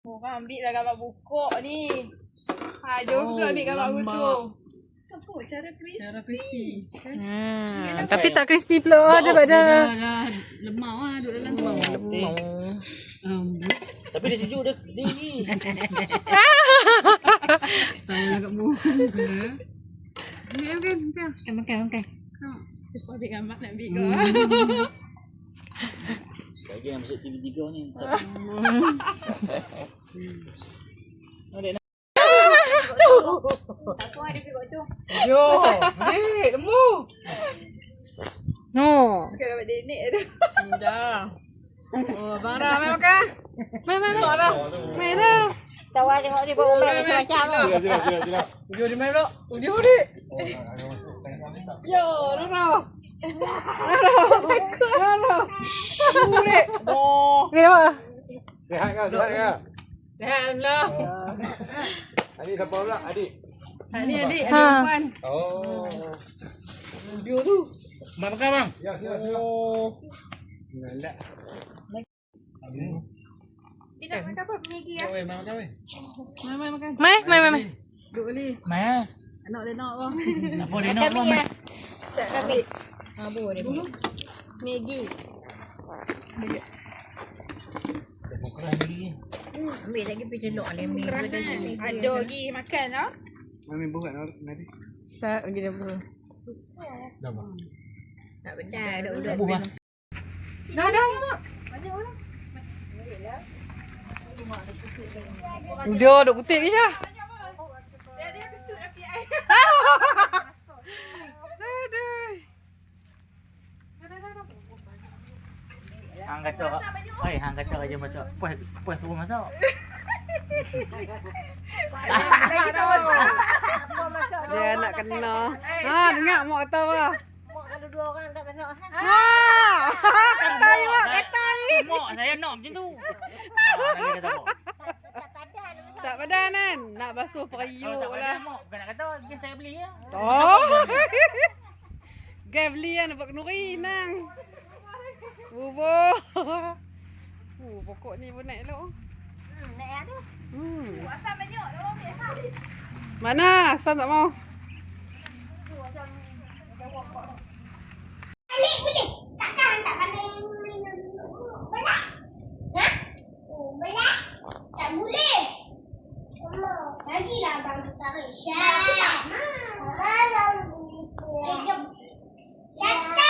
Oh, ambil lah gambar buku ni. Jom pula ambil gambar buku. Apa cara crispy? Tapi tak crispy pula dia pada. Lemau ah duduk dalam tu. Lemau. Tapi dia sejuk dia ni. Tahu lah kat muka. Makan. Aku ambil gambar nak ambil kau. Bagi yang masuk TV3 ni. Aku ada tengok tu. Yo, lembu. No. Sekarang dapat denek tu. Dah. Oh, abang dah main makan. Main. Main dah. Tawa tengok dia bawa main macam-macam lah. Jelas. Udah dia main pula. Udah. Yo, Rara. Udah. Oh. Ni apa? Sehat ke? Alhamdulillah. Adik siapa pula? Adik. Ni adik ada perempuan. Oh. Dia tu. Mak makan bang. Ya, sila. Galak. Tidak makan apa? Maggi lah. Oi, makan weh. Mai makan. Mai. Duduk kali. Mai. Anak dia nak bang. Apa dia nak bang? Tak ambil. Abu dia. Maggi. Bukan lagi. Ambil lagi pergi celok ni. Ada lagi makan lah. Mami buat nanti. Sat lagi dia apa? Dah bang. Tak benar. Dah Buah. Dah. Udah, duk kutip ni je. Dia kecut api air. Hang kata, hang kata aja masak. Puas suruh masak. Dia nak kena. Dengar mak kata apa? Mak kalau dua orang tak masak. Kata ni. Mak saya nak macam tu. Kata mak. Tak padan kan? Nak basuh Kalau periuk tak lah. mak, bukan nak kata dia saya beli ya. Oh. Gai beli kan nampak kenuri nang. Bubur. Pokok ni pun naik elok. Naik tu. Asam banyak. Dah ambil asam. Mana? Asam tak mau. Boleh. Takkan tak pandai belah. Ha? Belah? Tak boleh. Lagilah abang tarik Syah. Kejap. Syata.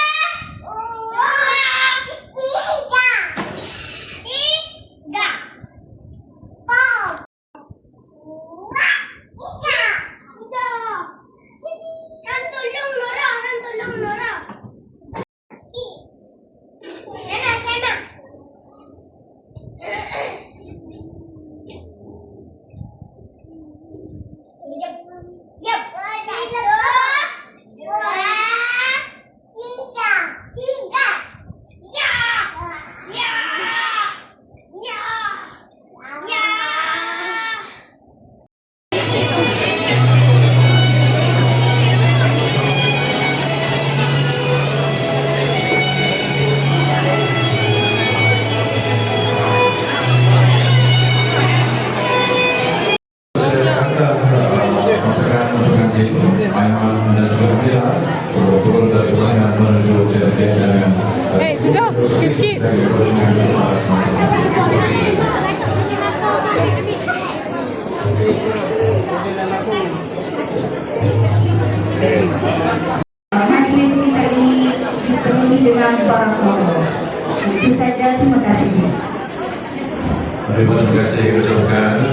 Tiga. Han tolong Nora. Sana. Yep. 1, 2, 3. Ya. Sudah. Sikit. Majlis kita ini dipenuhi dengan barang Allah. Itu saja, terima kasih. Terima kasih kepada